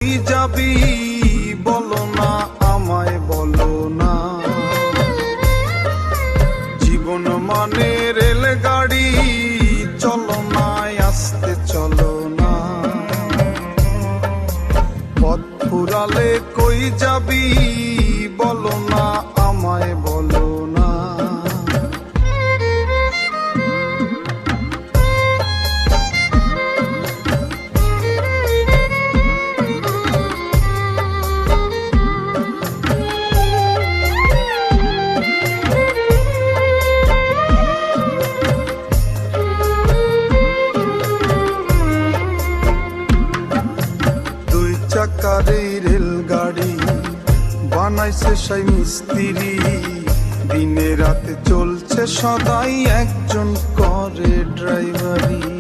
যাবি বলো না, আমায় বলো না। জীবন মানে রেলগাড়ি, চলো না আস্তে চলো না। পথ ফুরালে কই যাবি বলো না, আমায় বলো না। চাকার এই রেলগাড়ি বানাইছে সেই মিস্ত্রি, দিনে রাতে চলছে সদাই একজন করে ড্রাইভারি।